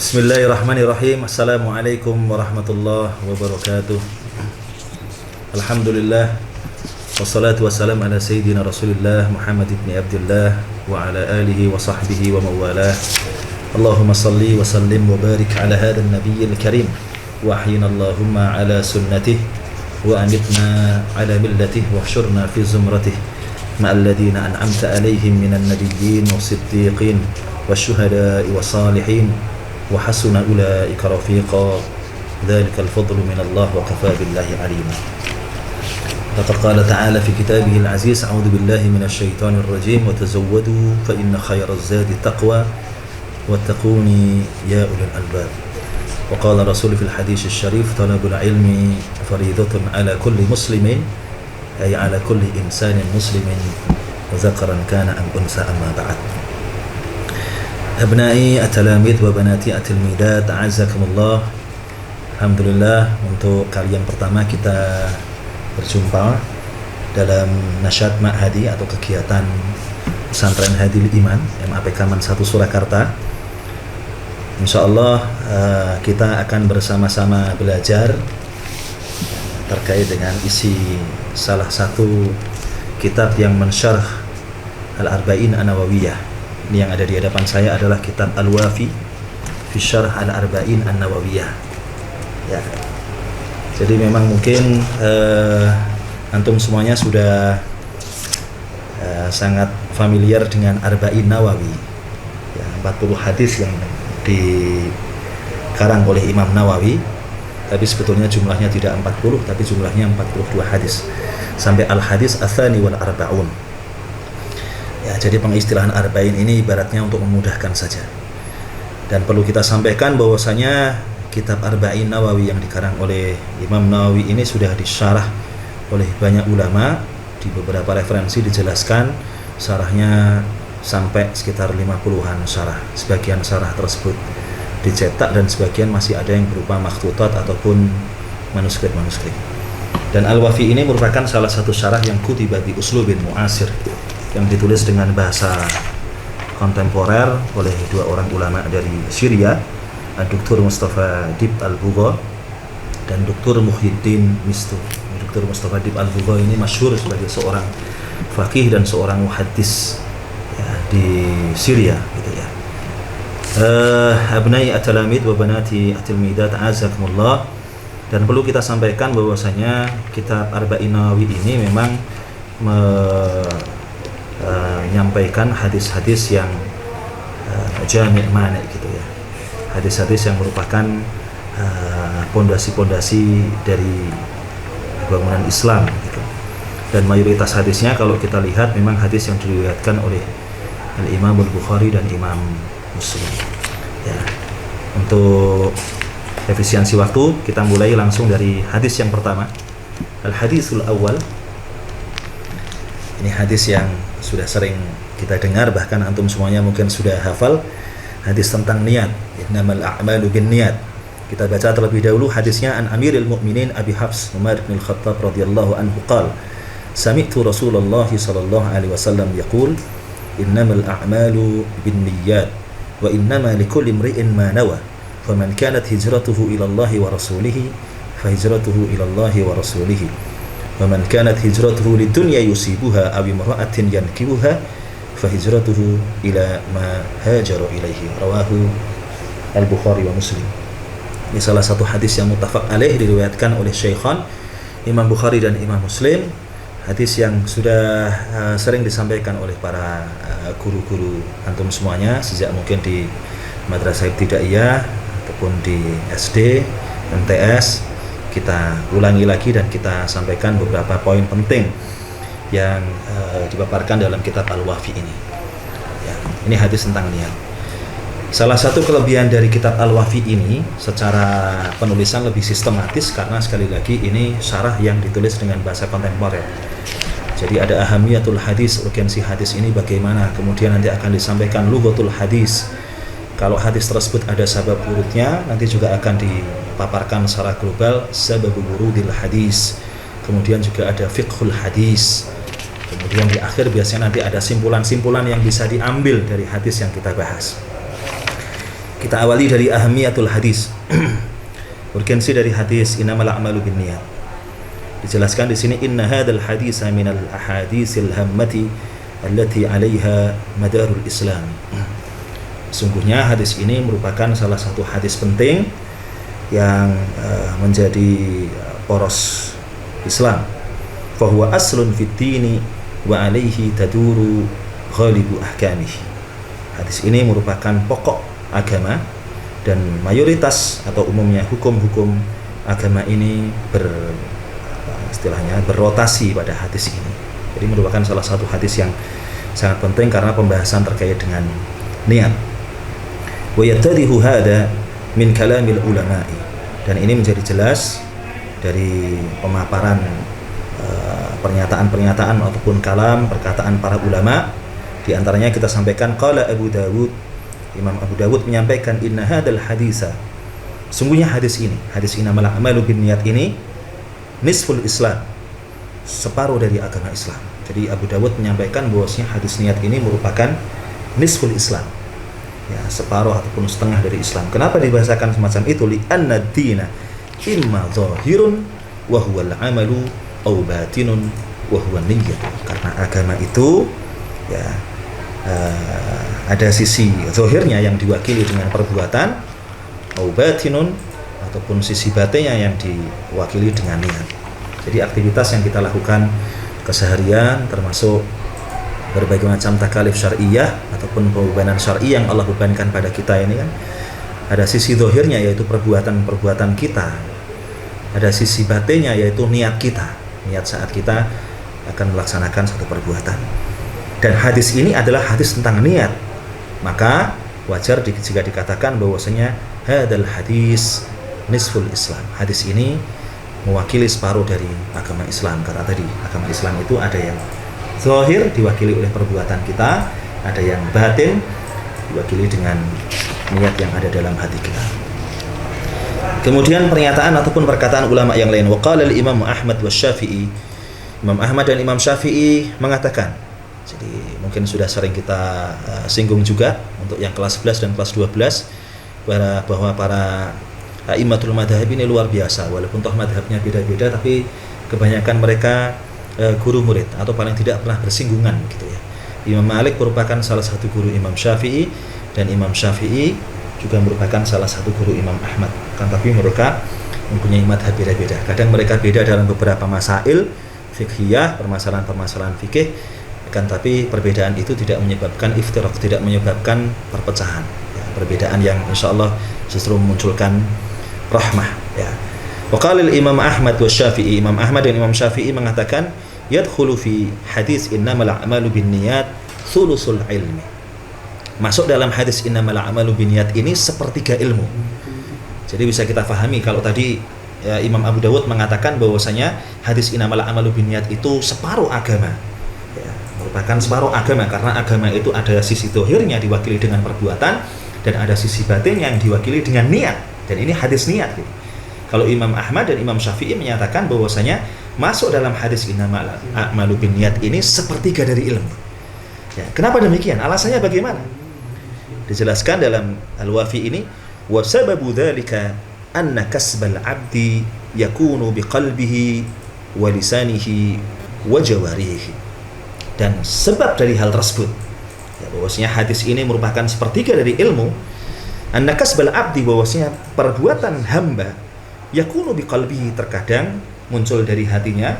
Bismillahirrahmanirrahim. Assalamualaikum warahmatullahi wabarakatuh. Alhamdulillah. Wassalatu wassalamu ala sayyidina Rasulillah Muhammad ibn Abdullah wa ala alihi wa sahbihi wa mawalah. Allahumma salli wa sallim wa barik ala hadha an-nabiyyil karim wa ahyina Allahumma ala sunnatih wa amitna ala millatih wa hsyurna fi zumratih ma'al ladina an'amta alaihim minan nabiyyin wa siddiqin wa syuhada'i wa salihin wa hasuna ulaika rafiqa dzalikal fadlu minallah wa kafa billahi alima. Laqad qala ta'ala fi kitabihil aziz a'udzu billahi minasy syaithanir rajim wa tazawwadu fa inna khairaz zadi taqwa wattaquni ya ulul albab. Wa qala rasul fil hadits syarif talabul ilmi fariidatun ala kulli muslimin ay ala kulli insanin muslimin wa dzakaran kana am unsa amma ba'd. Abnai at-talamid wa banati at-tilmidat a'azzakumullah. Alhamdulillah, untuk kali yang pertama kita berjumpa dalam nasyad ma'hadi atau kegiatan pesantren Hadil Iman MAPK Man 1 Surakarta. Insyaallah kita akan bersama-sama belajar terkait dengan isi salah satu kitab yang mensyarah Al-Arba'in An-Nawawiyah. Ini yang ada di hadapan saya adalah kitab Al-Wafi fi Syarh Al-Arba'in An-Nawawiyah. Ya. Jadi memang mungkin antum semuanya sudah sangat familiar dengan Arba'in Nawawi. Ya, 40 hadis yang dikarang oleh Imam Nawawi. Tapi sebetulnya jumlahnya tidak 40, tapi jumlahnya 42 hadis. Sampai al-hadis ats-tsani wal arba'un. Ya, jadi pengistilahan arba'in ini ibaratnya untuk memudahkan saja. Dan perlu kita sampaikan bahwasanya kitab Arba'in Nawawi yang dikarang oleh Imam Nawawi ini sudah disyarah oleh banyak ulama. Di beberapa referensi dijelaskan syarahnya sampai sekitar 50-an syarah. Sebagian syarah tersebut dicetak dan sebagian masih ada yang berupa makhtutat ataupun manuskrip-manuskrip. Dan Al-Wafi ini merupakan salah satu syarah yang kutiba bi uslubin mu'asir, yang ditulis dengan bahasa kontemporer oleh dua orang ulama dari Syria, Dr. Mustafa Dib Al-Bugha dan Dr. Muhyiddin Mistu. Dr. Mustafa Dib Al-Bugha ini masyhur sebagai seorang faqih dan seorang muhaddis ya, di Syria gitu ya. Abnai at-talamid wa banati at-tilmidat azakumullah. Dan perlu kita sampaikan bahwasanya kitab Arba'in Nawawi ini memang menyampaikan hadis-hadis yang jami' mani gitu ya. Hadis-hadis yang merupakan pondasi-pondasi dari bangunan Islam gitu. Dan mayoritas hadisnya kalau kita lihat memang hadis yang diriwayatkan oleh Al-Imam Al-Bukhari dan Imam Muslim. Ya. Untuk efisiensi waktu kita mulai langsung dari hadis yang pertama. Al-hadisul awal. Ini hadis yang sudah sering kita dengar, bahkan antum semuanya mungkin sudah hafal, hadis tentang niat. Innamal a'malu binniyat. Kita baca terlebih dahulu hadisnya. An Amiril Mukminin Abi Hafs Umar bin Al-Khattab radhiyallahu anhu qala sami'tu Rasulullah sallallahu alaihi wasallam yaqul innamal a'malu binniyat wa innama likulli imri'in ma nawa faman kanat hijratuhu ila Allah wa rasulihi fa hijratuhu ila Allah wa rasulihi وَمَنْ كَانَتْ هِجْرَتُهُ لِدُنْيَا يُصِيبُهَا أَوْ امْرَأَةٍ يَنْكِحُهَا فَهِجْرَتُهُ إِلَى مَا هَاجَرَ إِلَيْهِ رواه Al-Bukhari wa Muslim. Ini salah satu hadis yang muttafaq alaih, diriwayatkan oleh Syaikhan Imam Bukhari dan Imam Muslim. Hadis yang sudah sering disampaikan oleh para guru-guru antum semuanya sejak mungkin di Madrasah Ibtidaiyah ataupun di SD, MTS. Kita ulangi lagi dan kita sampaikan beberapa poin penting yang dipaparkan dalam kitab Al-Wafi ini. Ya, ini hadis tentang niat. Salah satu kelebihan dari kitab Al-Wafi ini secara penulisan lebih sistematis karena sekali lagi ini syarah yang ditulis dengan bahasa kontemporer. Jadi ada ahamiyatul hadis, urgensi hadis ini bagaimana, kemudian nanti akan disampaikan lughatul hadis. Kalau hadis tersebut ada sabab urutnya, nanti juga akan dipaparkan secara global sabab wurudil hadis. Kemudian juga ada fiqhul hadis. Kemudian di akhir biasanya nanti ada simpulan-simpulan yang bisa diambil dari hadis yang kita bahas. Kita awali dari ahamiyatul hadis. Urgensi dari hadis innamal a'malu binniyat. Dijelaskan di sini inna hadzal hadisa minal ahadisil hammati allati 'alaiha madarul Islam. Sungguhnya hadis ini merupakan salah satu hadis penting yang menjadi poros Islam. Fa huwa aslun fid dini wa 'alaihi taduru ghalibu ahkamihi. Hadis ini merupakan pokok agama dan mayoritas atau umumnya hukum-hukum agama ini berrotasi pada hadis ini. Jadi merupakan salah satu hadis yang sangat penting karena pembahasan terkait dengan niat. Wa yattadihu hada min kalamil ulama'i, dan ini menjadi jelas dari pemaparan pernyataan-pernyataan ataupun kalam perkataan para ulama. Di antaranya kita sampaikan qala Abu Dawud, Imam Abu Dawud menyampaikan inna hadal hadisa, sungguhnya hadis ini, hadis innamal a'malu binniyat ini nisful Islam, separuh dari agama Islam. Jadi Abu Dawud menyampaikan bahwasanya hadis niat ini merupakan nisful Islam, ya, separuh ataupun setengah dari Islam. Kenapa dibahasakan semacam itu? Li anna dina imma zahirun wa huwal amalu aw batinun wa huwa niyyah. Karena agama itu ya ada sisi zahirnya yang diwakili dengan perbuatan, au batinun, ataupun sisi batinnya yang diwakili dengan niat. Jadi aktivitas yang kita lakukan keseharian termasuk berbagai macam takalif syar'iyah ataupun bebanan syar'i yang Allah bebankan pada kita ini kan ada sisi zahirnya yaitu perbuatan-perbuatan kita. Ada sisi batinnya yaitu niat kita. Niat saat kita akan melaksanakan satu perbuatan. Dan hadis ini adalah hadis tentang niat, maka wajar jika dikatakan bahwasanya hadal hadis nisful Islam. Hadis ini mewakili separuh dari agama Islam. Karena tadi agama Islam itu ada yang zahir diwakili oleh perbuatan kita, ada yang batin diwakili dengan niat yang ada dalam hati kita. Kemudian pernyataan ataupun perkataan ulama yang lain. Waqala al-Imam Ahmad wasy-Syafi'i. Imam Ahmad dan Imam Syafi'i mengatakan, jadi mungkin sudah sering kita singgung juga untuk yang kelas 11 dan kelas 12 bahwa para a'immatul madhab ini luar biasa. Walaupun toh madhabnya beda-beda, tapi kebanyakan mereka guru murid atau paling tidak pernah bersinggungan gitu ya. Imam Malik merupakan salah satu guru Imam Syafi'i, dan Imam Syafi'i juga merupakan salah satu guru Imam Ahmad. Kan tapi mereka mempunyai madhab beda-beda. Kadang mereka beda dalam beberapa masail fiqhiyah, permasalahan-permasalahan fikih. Kan tapi perbedaan itu tidak menyebabkan iftiraq, tidak menyebabkan perpecahan ya, perbedaan yang insyaallah justru memunculkan rahmah ya. Waqala Imam Ahmad wa Syafi'i, Imam Ahmad dan Imam Syafi'i mengatakan yadkhulu fi hadis innamal a'malu binniyat thulusul ilmi. Masuk dalam hadis innamal a'malu binniyat ini sepertiga ilmu. Jadi bisa kita pahami kalau tadi ya, Imam Abu Dawud mengatakan bahwasanya hadis innamal a'malu binniyat itu separuh agama. Merupakan separuh agama karena agama itu ada sisi zahirnya diwakili dengan perbuatan dan ada sisi batinnya yang diwakili dengan niat, dan ini hadis niat gitu. Kalau Imam Ahmad dan Imam Syafi'i menyatakan bahwasanya masuk dalam hadis innamal a'malu binniyat ini sepertiga dari ilmu ya. Kenapa demikian? Alasannya bagaimana? Dijelaskan dalam Al-Wafi ini, wa sababu dzalika anna kasbal 'abdi yakunu biqalbihi wa lisanihi wa jawarihi. Dan sebab dari hal tersebut ya, bahwasanya hadis ini merupakan sepertiga dari ilmu, anna kasbal 'abdi, bahwasanya perbuatan hamba yakunu biqalbihi, terkadang muncul dari hatinya,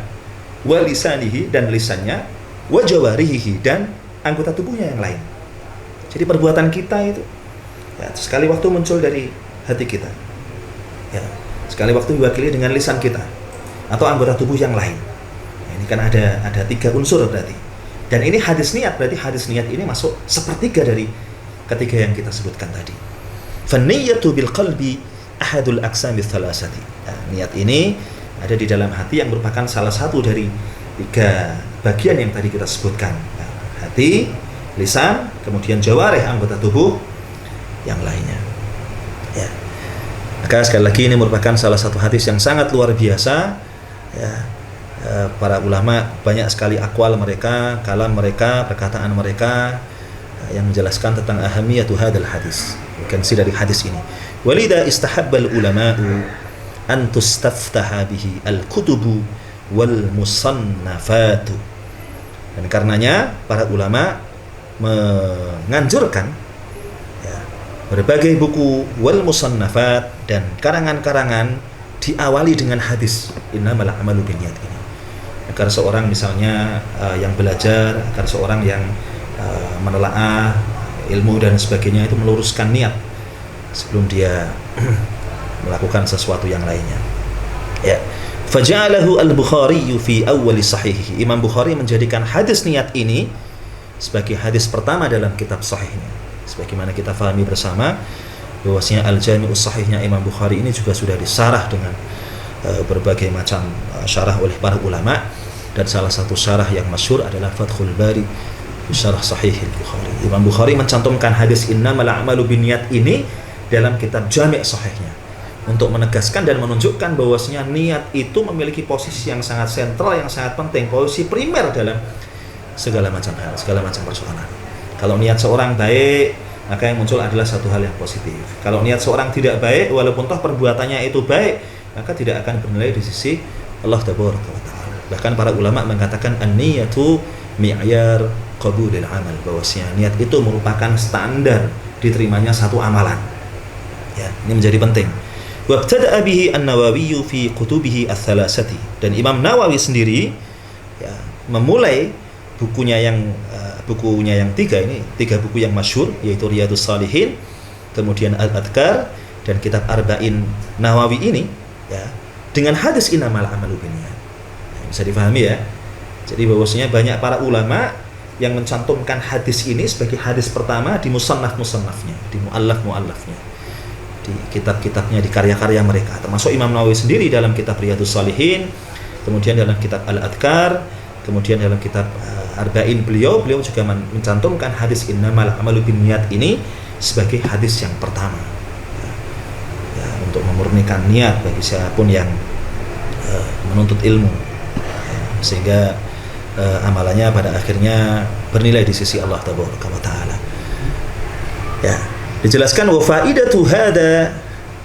wa lisanihi, dan lisannya, wa jawarihi, dan anggota tubuhnya yang lain. Jadi perbuatan kita itu ya, sekali waktu muncul dari hati kita ya, sekali waktu diwakili dengan lisan kita atau anggota tubuh yang lain ya, ini kan ada 3 unsur berarti. Dan ini hadis niat, berarti hadis niat ini masuk sepertiga dari ketiga yang kita sebutkan tadi. Fanniyatu bil qalbi ahadul aqsami thalathati. Nah, niat ini ada di dalam hati yang merupakan salah satu dari 3 bagian yang tadi kita sebutkan. Nah, hati, lisan, kemudian jawarih, anggota tubuh yang lainnya. Ya. Maka sekali lagi ini merupakan salah satu hadis yang sangat luar biasa. Ya. Para ulama banyak sekali akwal mereka, kalam mereka, perkataan mereka yang menjelaskan tentang ahamiyatu hadal hadis. Esensi dari hadis ini. Walidha istahabbal ulama'u an tustaftaha bihi al-kutubu wal musannafatu. Dan karenanya para ulama menganjurkan ya, berbagai buku wal musannafat dan karangan-karangan diawali dengan hadis innamal a'malu binniyat ini. Agar seorang misalnya yang belajar, agar seorang yang menelaah ilmu dan sebagainya itu meluruskan niat sebelum dia melakukan sesuatu yang lainnya. Ya. Faja'alahu al-Bukhari fi awwal sahih. Imam Bukhari menjadikan hadis niat ini sebagai hadis pertama dalam kitab sahihnya. Sebagaimana kita fahami bersama bahwasanya Al-Jami'us Sahihnya Imam Bukhari ini juga sudah disarah dengan berbagai macam syarah oleh para ulama, dan salah satu syarah yang masyhur adalah Fathul Bari syarah Sahih Al-Bukhari. Imam Bukhari mencantumkan hadis innamal a'malu binniyat ini dalam kitab Jami' Sahihnya untuk menegaskan dan menunjukkan bahwasanya niat itu memiliki posisi yang sangat sentral, yang sangat penting, posisi primer dalam segala macam hal, segala macam persoalan. Kalau niat seorang baik, maka yang muncul adalah satu hal yang positif. Kalau niat seorang tidak baik, walaupun toh perbuatannya itu baik, maka tidak akan bernilai di sisi Allah Taala. Bahkan para ulama mengatakan an-niyatu mi'yar qabulil amal, bahwasanya niat itu merupakan standar diterimanya satu amalan. Ya, ini menjadi penting. Wabtada'a bihi an-Nawawi fi kutubihi ats-tsalatsati, dan Imam Nawawi sendiri ya, memulai bukunya yang tiga ini, tiga buku yang masyhur, yaitu Riyadhus Shalihin, kemudian Al-Adhkar, dan kitab Arba'in Nawawi ini ya, dengan hadis innamal a'malu binniyat. Bisa difahami ya. Jadi bahwasanya banyak para ulama yang mencantumkan hadis ini sebagai hadis pertama di musannaf-musannafnya, di muallaf-muallafnya, di kitab-kitabnya, di karya-karya mereka, termasuk Imam Nawawi sendiri dalam kitab Riyadhus Shalihin, kemudian dalam kitab Al-Adhkar, kemudian dalam kitab Arba'in beliau juga mencantumkan hadis innamal a'malu binniyat ini sebagai hadis yang pertama ya, untuk memurnikan niat bagi siapapun yang menuntut ilmu ya, sehingga amalannya pada akhirnya bernilai di sisi Allah Taala. Ya, dijelaskan wa faidatu hada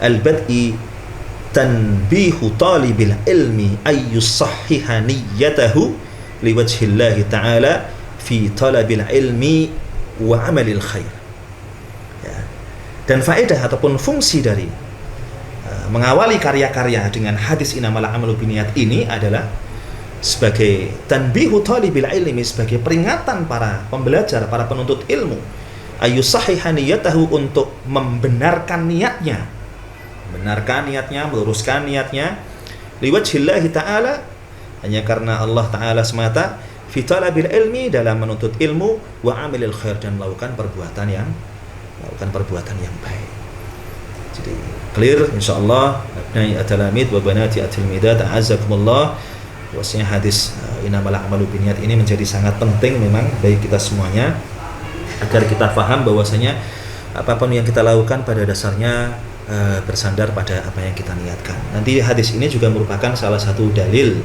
al-bad'i tanbihu talibil ilmi ay yusahhiha niyyatahu liwajhillahi ta'ala fi talabil ilmi wa amalil khair. Ya. Dan faedah ataupun fungsi dari mengawali karya-karya dengan hadis innamal a'malu binniyat ini adalah sebagai tanbihu talibil ilmi, sebagai peringatan para pembelajar, para penuntut ilmu, ayyusahhiha niyyatahu, untuk membenarkan niatnya, meluruskan niatnya, liwajhillahi ta'ala, hanya karena Allah Ta'ala semata, fi talabil ilmi, dalam menuntut ilmu, wa amilil khair, dan melakukan perbuatan yang baik. Jadi clear insyaallah abnai at-talamid wa banati at-tilmidat, a'azzakumullah, bahwasanya hadis innamal a'malu binniyat ini menjadi sangat penting memang bagi kita semuanya, agar kita paham bahwasanya apapun yang kita lakukan pada dasarnya bersandar pada apa yang kita niatkan. Nanti hadis ini juga merupakan salah satu dalil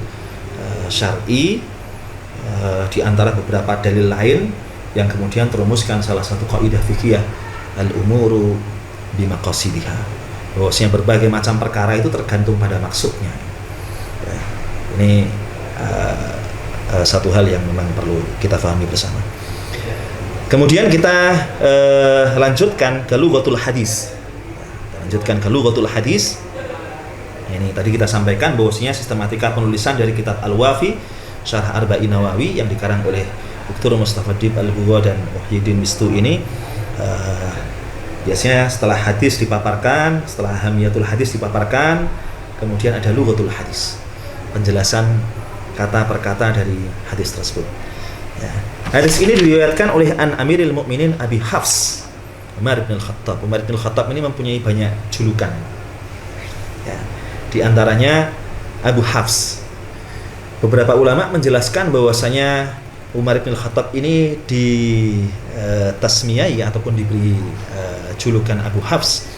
syar'i di antara beberapa dalil lain yang kemudian terumuskan salah satu kaidah fikih, al-umuru bimaqasidiha, bahwasanya berbagai macam perkara itu tergantung pada maksudnya. Ya, ini satu hal yang memang perlu kita pahami bersama. Kemudian kita lanjutkan ke lughatul hadis. Ini tadi kita sampaikan bahwasanya sistematika penulisan dari kitab Al-Wafi Syarah Arba'in Nawawi yang dikarang oleh Dr. Mustafa Dib Al-Bugha dan Muhyiddin Mistu ini, biasanya setelah hadis dipaparkan, setelah hamiyatul hadis dipaparkan, kemudian ada lughatul hadis, penjelasan kata per kata dari hadis tersebut. Ya. Hadis ini diriwayatkan oleh An Amiril Mukminin Abi Hafs Umar bin Khattab. Umar bin Khattab ini mempunyai banyak julukan. Ya. Di antaranya Abu Hafs. Beberapa ulama menjelaskan bahwasanya Umar bin Khattab ini di tasmiyai ataupun diberi julukan Abu Hafs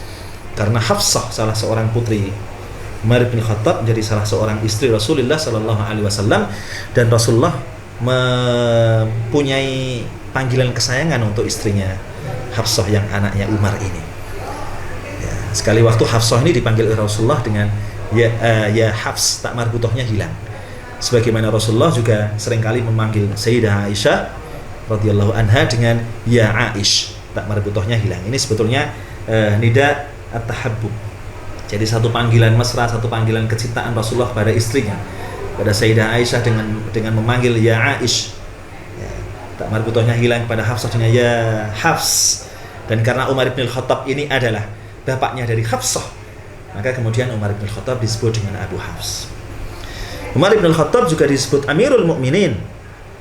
karena Hafsah, salah seorang putri Umar bin Khattab, menjadi salah seorang istri Rasulullah sallallahu alaihi wasallam, dan Rasulullah mempunyai panggilan kesayangan untuk istrinya Hafsah yang anaknya Umar ini. Sekali waktu Hafsah ini dipanggil oleh Rasulullah dengan ya Hafs, tak marbutohnya hilang. Sebagaimana Rasulullah juga seringkali memanggil Sayyidah Aisyah radhiyallahu anha dengan ya Aish, tak marbutohnya hilang. Ini sebetulnya nida at-tahabbub. Jadi satu panggilan mesra, satu panggilan kecintaan Rasulullah pada istrinya, pada Sayyidah Aisyah dengan memanggil ya Aish. Ya, tak marbutohnya hilang pada Hafsah dengan ya Hafs. Dan karena Umar bin Khattab ini adalah bapaknya dari Hafsah, maka kemudian Umar bin Khattab disebut dengan Abu Hafs. Umar bin Khattab juga disebut Amirul Mukminin.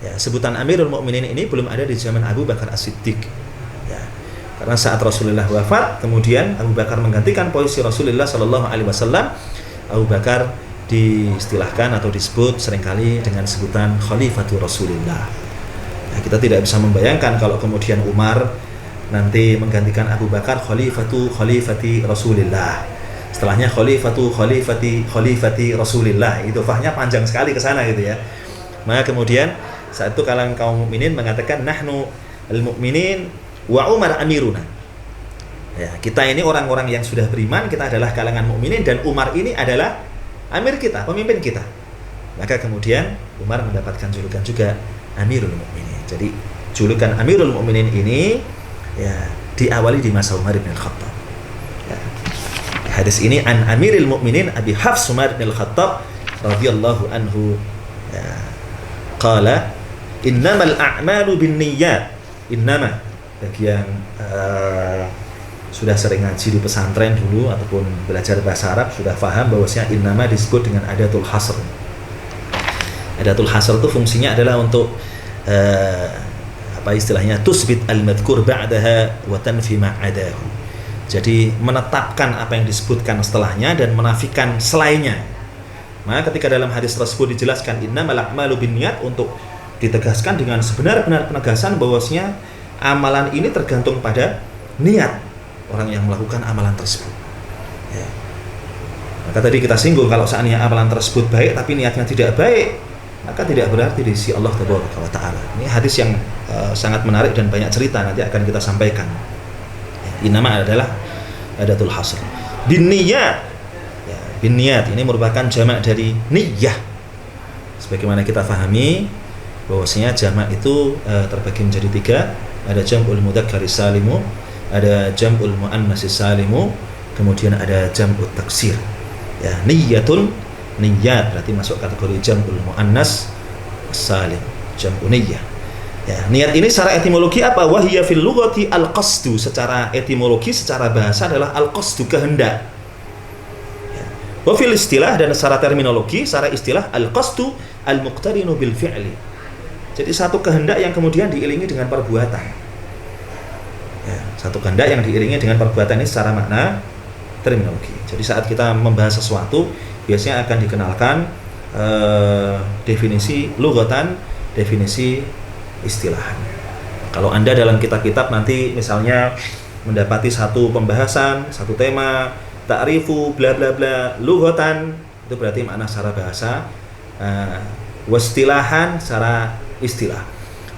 Ya, sebutan Amirul Mukminin ini belum ada di zaman Abu Bakar As-Siddiq. Ya, karena saat Rasulullah wafat, kemudian Abu Bakar menggantikan posisi Rasulullah Shallallahu Alaihi Wasallam. Abu Bakar diistilahkan atau disebut seringkali dengan sebutan Khalifatul Rasulullah. Ya, kita tidak bisa membayangkan kalau kemudian Umar nanti menggantikan Abu Bakar Khalifati Rasulillah. Setelahnya Khalifati Rasulillah. Itu fahnya panjang sekali ke sana gitu ya. Maka kemudian saat itu kalangan kaum mukminin mengatakan nahnu al-mu'minin wa Umar amiruna. Ya, kita ini orang-orang yang sudah beriman, kita adalah kalangan mukminin dan Umar ini adalah amir kita, pemimpin kita. Maka kemudian Umar mendapatkan julukan juga Amirul Mukminin. Jadi julukan Amirul Mukminin ini ya diawali di masa Umar bin Khattab. Ya. Hadis ini an Amiril Mukminin Abi Hafs Umar bin Khattab radhiyallahu anhu. Ya. Qala innamal a'malu binniyat. Innama bagi yang sudah sering ngaji di pesantren dulu ataupun belajar bahasa Arab sudah paham bahwasanya innama disebut dengan adatul hasr. Adatul hasr itu fungsinya adalah untuk apa istilahnya tusbit al-madhkur ba'daha wa tanfi ma'adahu. Jadi menetapkan apa yang disebutkan setelahnya dan menafikan selainnya. Maka ketika dalam hadis tersebut dijelaskan innamal a'malu binniyat, untuk ditegaskan dengan sebenar-benar penegasan bahwasanya amalan ini tergantung pada niat orang yang melakukan amalan tersebut. Ya. Maka tadi kita singgung kalau seandainya amalan tersebut baik tapi niatnya tidak baik, maka tidak berarti di sisi Allah Taala. Ini hadis yang sangat menarik dan banyak cerita, nanti akan kita sampaikan. Ini nama adalah adatul hasr. Binniyat. Ya, binniyat ini merupakan jamak dari niyyah. Sebagaimana kita fahami bahwasanya jamak itu terbagi menjadi 3. Ada jam'ul mudzakkar salimu, ada jam'ul muannats salimu, kemudian ada jam'ut taksir. Ya, niyyatun, niyyat berarti masuk kategori jam'ul muannats salim, jam'un niyyah. Ya, niat ini secara etimologi apa? Wahiya fil lughati al-qasdu. Secara etimologi, secara bahasa adalah al-qasdu, kehendak. Ya. Wa fil istilah, dan secara terminologi, secara istilah al-qasdu al-muqtarinu bil fi'li. Jadi satu kehendak yang kemudian diiringi dengan perbuatan. Ya, satu kehendak yang diiringi dengan perbuatan ini secara makna terminologi. Jadi saat kita membahas sesuatu, biasanya akan dikenalkan definisi lughatan, definisi istilahan. Kalau Anda dalam kitab-kitab nanti misalnya mendapati satu pembahasan, satu tema, ta'rifu bla bla bla lughatan, itu berarti makna secara bahasa, wastilahan secara istilah.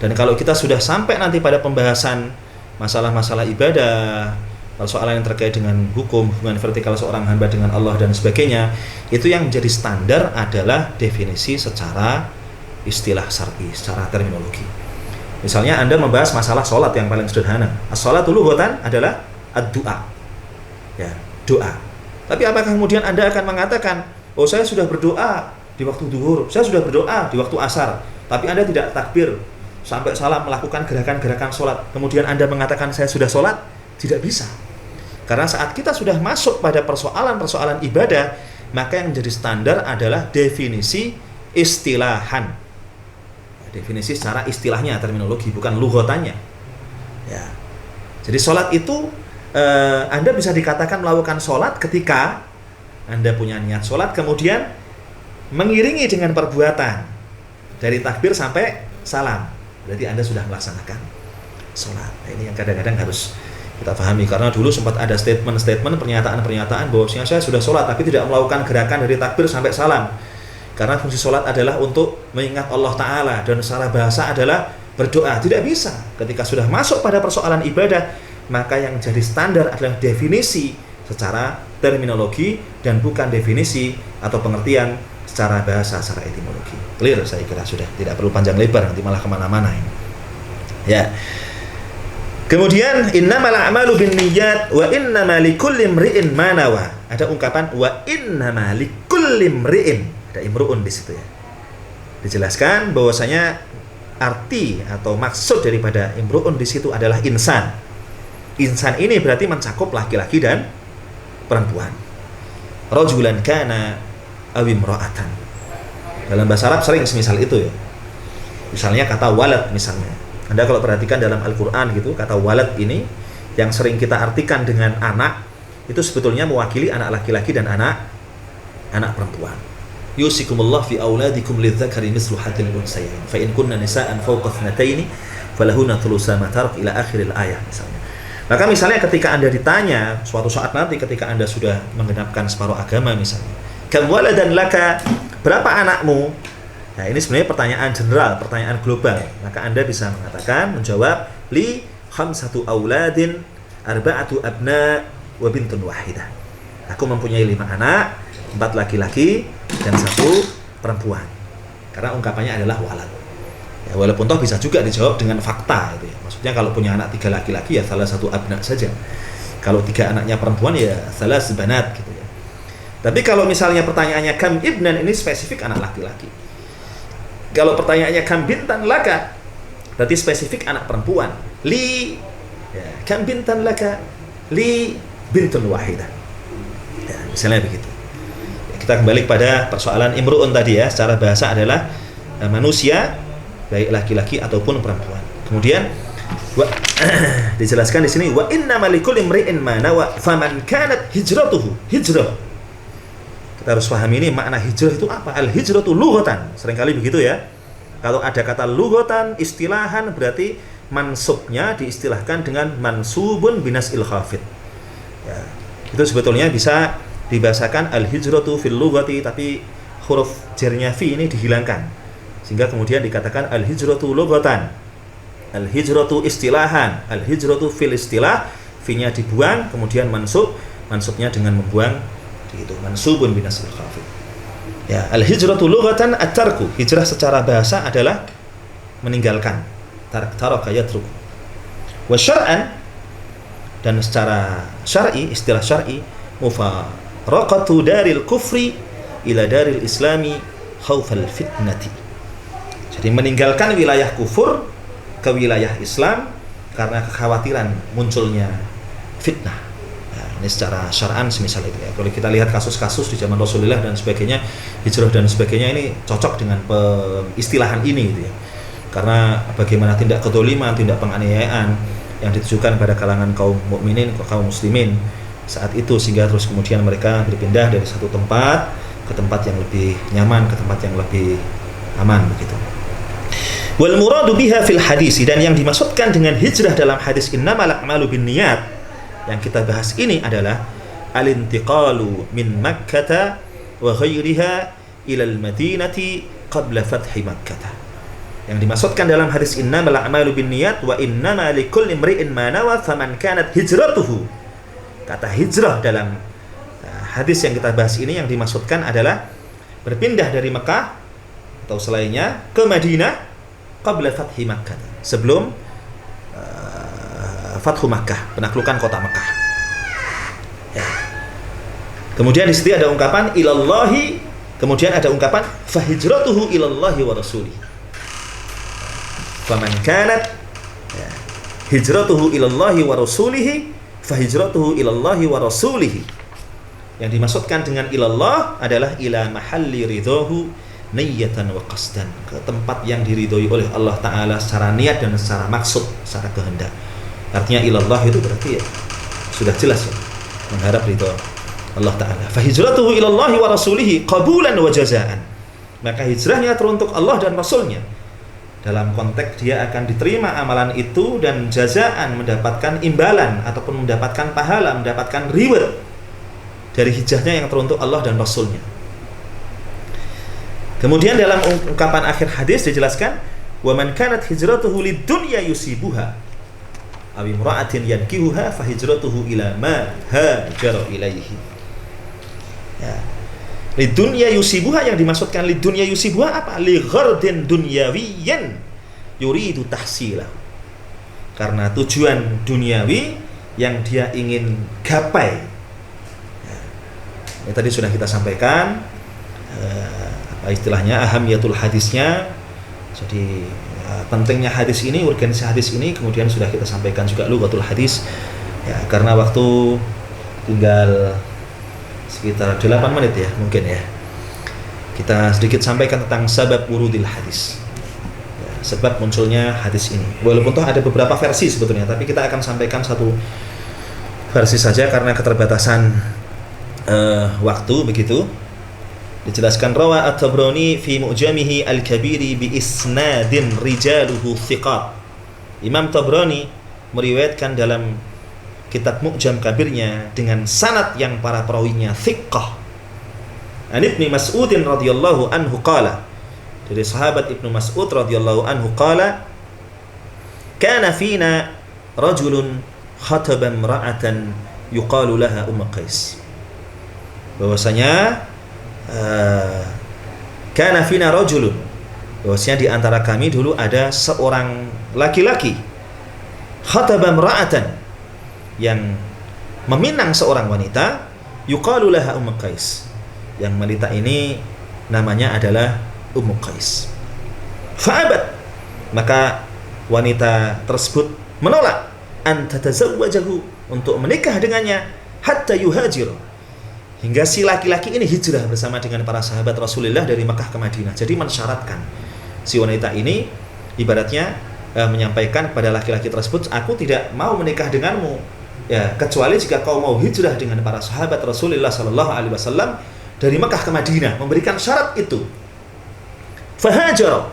Dan kalau kita sudah sampai nanti pada pembahasan masalah-masalah ibadah, persoalan yang terkait dengan hukum, hubungan vertikal seorang hamba dengan Allah dan sebagainya, itu yang menjadi standar adalah definisi secara istilah syar'i, secara terminologi. Misalnya Anda membahas masalah sholat yang paling sederhana. As-sholatu lughatan adalah ad-du'a. Ya, doa. Tapi apakah kemudian Anda akan mengatakan, oh saya sudah berdoa di waktu zuhur, saya sudah berdoa di waktu asar, tapi Anda tidak takbir sampai salam melakukan gerakan-gerakan sholat, kemudian Anda mengatakan saya sudah sholat? Tidak bisa. Karena saat kita sudah masuk pada persoalan-persoalan ibadah, maka yang menjadi standar adalah definisi istilahan. Definisi secara istilahnya, terminologi, bukan lughatannya. Ya. Jadi sholat itu Anda bisa dikatakan melakukan sholat ketika Anda punya niat sholat, kemudian mengiringi dengan perbuatan dari takbir sampai salam. Berarti Anda sudah melaksanakan sholat. Nah, ini yang kadang-kadang harus kita pahami, karena dulu sempat ada statement-statement, pernyataan-pernyataan bahwasanya saya sudah sholat tapi tidak melakukan gerakan dari takbir sampai salam. Karena fungsi sholat adalah untuk mengingat Allah Ta'ala, dan secara bahasa adalah berdoa. Tidak bisa. Ketika sudah masuk pada persoalan ibadah, maka yang jadi standar adalah definisi secara terminologi dan bukan definisi atau pengertian secara bahasa, secara etimologi. Clear saya kira sudah, tidak perlu panjang lebar nanti malah kemana-mana ini. Ya. Kemudian innamal a'malu binniyat wa innamal likulli imri'in ma nawa. Ada ungkapan wa innamal likulli imri'in. Ada imru'un di situ ya. Dijelaskan bahwasanya arti atau maksud daripada imru'un di situ adalah insan. Insan ini berarti mencakup laki-laki dan perempuan. Rajulan kana aw imra'atan. Dalam bahasa Arab sering semisal itu ya. Misalnya kata walad misalnya. Anda kalau perhatikan dalam Al-Quran gitu, kata walad ini yang sering kita artikan dengan anak, itu sebetulnya mewakili anak laki-laki dan anak perempuan. Yusikumullah fi auladikum lidzakari mislu hadil unsayain. Fa in kunna nisaan fawqa thnataini falahunna thulutsa ma tarak ila akhiril ayah misalnya. Maka misalnya ketika Anda ditanya suatu saat nanti ketika Anda sudah menggenapkan separuh agama misalnya, kam waladan laka, berapa anakmu? Nah, ini sebenarnya pertanyaan general, pertanyaan global. Maka Anda bisa menjawab li khamsatu auladin arba'atu abna wa bintun wahidah. Aku mempunyai 5 anak, 4 laki-laki dan 1 perempuan. Karena ungkapannya adalah walad. Ya, walaupun toh bisa juga dijawab dengan fakta gitu ya. Maksudnya kalau punya anak 3 laki-laki ya salah 1 abna saja. Kalau 3 anaknya perempuan ya salah sebanat gitu ya. Tapi kalau misalnya pertanyaannya kam ibnan, ini spesifik anak laki-laki. Kalau pertanyaannya kam bintan laka, berarti spesifik anak perempuan. Li ya, kam bintan laka, li bintun wahidah. Ya, misalnya begitu. Ya, kita kembali kepada persoalan imru'un tadi ya. Secara bahasa adalah manusia, baik laki-laki ataupun perempuan. Kemudian dijelaskan di sini wa innamal likulli imri'in ma nawa faman kanat hijratuhu. Hijrah, kita harus pahami ini makna hijrah itu apa. Al hijratu lughatan, seringkali begitu ya. Kalau ada kata lughatan istilahan berarti mansubnya diistilahkan dengan mansubun binasil khafid ya. Itu sebetulnya bisa dibahasakan al hijratu fil lughati, tapi huruf jarnya fi ini dihilangkan sehingga kemudian dikatakan al hijratu lughatan, al hijratu istilahan, al hijratu fil istilah, fi-nya dibuang kemudian mansubnya dengan membuang itu mansubun binasil khafid ya. Al hijratu lughatan at-tarku, hijrah secara bahasa adalah meninggalkan, taraka yatruk. Wa syar'an, dan secara syar'i, istilah syar'i, mufaraqatu daril kufri ila daril islami khaufal fitnati. Jadi meninggalkan wilayah kufur ke wilayah Islam karena kekhawatiran munculnya fitnah. Ini secara syar'an semisal itu ya. Kalau kita lihat kasus-kasus di zaman Rasulullah dan sebagainya, hijrah dan sebagainya, ini cocok dengan istilahan ini gitu ya. Karena bagaimana tindak kedzaliman, tindak penganiayaan yang ditujukan pada kalangan kaum mukminin, kaum muslimin saat itu, sehingga terus kemudian mereka berpindah dari satu tempat ke tempat yang lebih nyaman, ke tempat yang lebih aman begitu. Wal muradu biha fil hadis, dan yang dimaksudkan dengan hijrah dalam hadis innamal a'malu binniyat yang kita bahas ini adalah al-intiqalu min Makkah wa ghairiha ila al-Madinati qabla fathi Makkah. Yang dimaksudkan dalam hadis innamal a'malu binniyat wa innama likulli imri'in ma nawa faman kanat hijratuhu. Kata hijrah dalam hadis yang kita bahas ini yang dimaksudkan adalah berpindah dari Mekah atau selainnya ke Madinah qabla fathi Makkah, sebelum Fathu Makkah, penaklukan kota Makkah ya. Kemudian di situ ada ungkapan ilallahi, kemudian ada ungkapan fahijratuhu ilallahi wa rasulih. Faman kanat ya, hijratuhu ilallahi wa rasulihi fahijratuhu ilallahi wa rasulihi. Yang dimaksudkan dengan ilallah adalah ila mahalli ridhahu niyatan wa qasdan, ke tempat yang diridhoi oleh Allah Ta'ala secara niat dan secara maksud, secara kehendak. Artinya ilallah itu berarti ya sudah jelas ya, mengharap ridho Allah Ta'ala. Fahijratuhu ilallahi wa rasulihi qabulan wa jazaan, maka hijrahnya teruntuk Allah dan Rasulnya, dalam konteks dia akan diterima amalan itu dan jazaan, mendapatkan imbalan ataupun mendapatkan pahala, mendapatkan reward dari hijrahnya yang teruntuk Allah dan Rasulnya. Kemudian dalam ungkapan akhir hadis dijelaskan wa man kanat hijratuhu lid dunya yusibuha aw imra'atin yankihuha fa hijratuhu ila ma hajara ilaihi. Ya. Lidunya yusibuha, yang dimaksudkan lidunya yusibuha apa? Li ghardin dunyawiyyan yuridu tahsilah. Karena tujuan duniawi yang dia ingin gapai. Ya. Ini tadi sudah kita sampaikan apa istilahnya, ahamiyatul hadisnya. Jadi pentingnya hadis ini, urgensi hadis ini, kemudian sudah kita sampaikan juga lughatul hadis. Ya, karena waktu tinggal sekitar 8 menit ya mungkin ya. Kita sedikit sampaikan tentang sebab wurudil hadis. Ya, sebab munculnya hadis ini. Walaupun toh ada beberapa versi sebetulnya, tapi kita akan sampaikan satu versi saja karena keterbatasan waktu begitu. Dijelaskan rawa at-Tabrani fi mu'jamihi al-kabiri bi isnadin rijaluhu thiqat. Imam Tabrani meriwayatkan dalam kitab Mu'jam Kabirnya dengan sanad yang para perawinya thiqah. An Ibnu Mas'ud radhiyallahu anhu qala, dari sahabat Ibnu Mas'ud radhiyallahu anhu qala, kana fina rajulun khataba imra'atan yuqalu laha Qais. Bahwasanya kana fina rajulun, bahwasanya di antara kami dulu ada seorang laki-laki khataba imra'atan, yang meminang seorang wanita, yuqalu laha Qais, yang wanita ini namanya adalah Qais. Fa'abat, maka wanita tersebut menolak an tatazawwajahu, untuk menikah dengannya, hatta yuhajir, hingga si laki-laki ini hijrah bersama dengan para sahabat Rasulullah dari Makkah ke Madinah. Jadi mensyaratkan si wanita ini ibaratnya menyampaikan kepada laki-laki tersebut, aku tidak mau menikah denganmu ya kecuali jika kau mau hijrah dengan para sahabat Rasulullah sallallahu alaihi wasallam dari Makkah ke Madinah, memberikan syarat itu. Fahajara,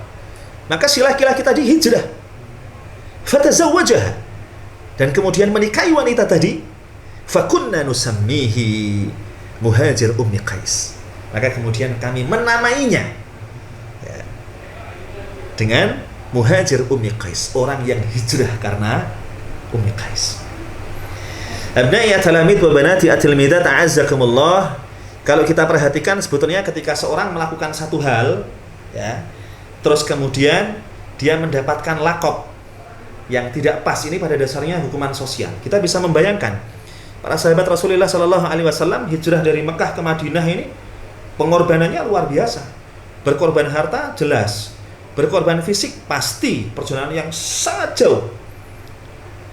maka si laki-laki tadi hijrah. Fatazawwajaha, dan kemudian menikahi wanita tadi. Fakunna nusammihi Muhajir Qais, maka kemudian kami menamainya ya, dengan Muhajir Qais, orang yang hijrah karena Qais. Abnai talamid wa banati at-tilmidat a'azzakumullah, kalau kita perhatikan sebetulnya ketika seorang melakukan satu hal ya, terus kemudian dia mendapatkan lakop yang tidak pas, ini pada dasarnya hukuman sosial. Kita bisa membayangkan para sahabat Rasulullah Sallallahu Alaihi Wasallam hijrah dari Mekah ke Madinah ini pengorbanannya luar biasa. Berkorban harta jelas, berkorban fisik pasti, perjalanan yang sangat jauh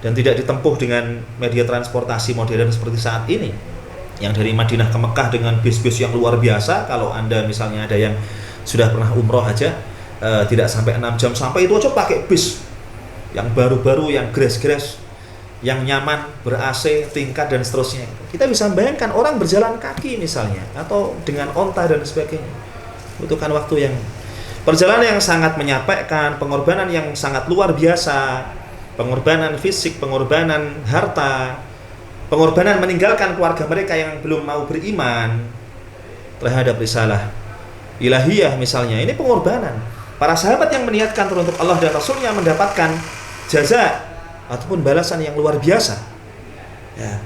dan tidak ditempuh dengan media transportasi modern seperti saat ini. Yang dari Madinah ke Mekah dengan bis-bis yang luar biasa. Kalau Anda misalnya ada yang sudah pernah umroh aja, tidak sampai 6 jam sampai, itu aja pakai bis yang baru-baru, yang gres-gres, yang nyaman, ber-AC, tingkat dan seterusnya. Kita bisa membayangkan orang berjalan kaki misalnya, atau dengan onta dan sebagainya. Butuhkan waktu yang perjalanan yang sangat menyapekkan, pengorbanan yang sangat luar biasa, pengorbanan fisik, pengorbanan harta, pengorbanan meninggalkan keluarga mereka yang belum mau beriman terhadap risalah ilahiyah misalnya. Ini pengorbanan. Para sahabat yang meniatkan untuk Allah dan Rasulnya mendapatkan jaza ataupun balasan yang luar biasa ya.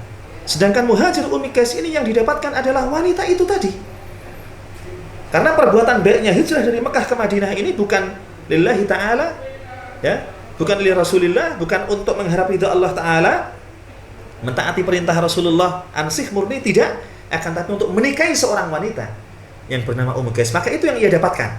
Sedangkan Muhajir Qais ini yang didapatkan adalah wanita itu tadi. Karena perbuatan baiknya hijrah dari Mekah ke Madinah ini bukan lillahi ta'ala ya, bukan li Rasulillah, bukan untuk mengharap ridha Allah ta'ala, mentaati perintah Rasulullah ansih murni, tidak, akan tapi untuk menikahi seorang wanita yang bernama Qais. Maka itu yang ia dapatkan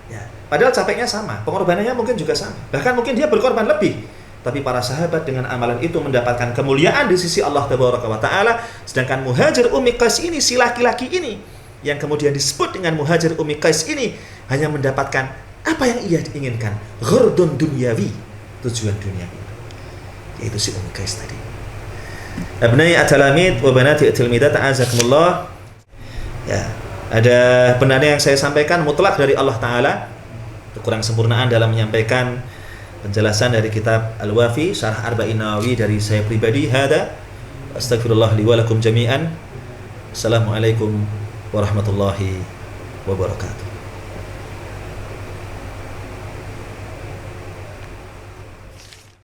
ya. Padahal capeknya sama, pengorbanannya mungkin juga sama, bahkan mungkin dia berkorban lebih. Tapi para sahabat dengan amalan itu mendapatkan kemuliaan di sisi Allah Tabaraka wa Ta'ala. Sedangkan Muhajir Qais ini, si laki-laki ini yang kemudian disebut dengan Muhajir Qais ini, hanya mendapatkan apa yang ia inginkan, ghardun dunyawi, tujuan duniawi, yaitu si Qais tadi. Abnai at-talamid wa banati at-tilmidat a'azakumullah ya, ada benarnya yang saya sampaikan mutlak dari Allah Ta'ala. Kurang sempurnaan dalam menyampaikan penjelasan dari kitab Al-Wafi Syarah Arba'in Nawawi dari saya pribadi. Hada astagfirullah li wa lakum jami'an. Assalamualaikum warahmatullahi wabarakatuh.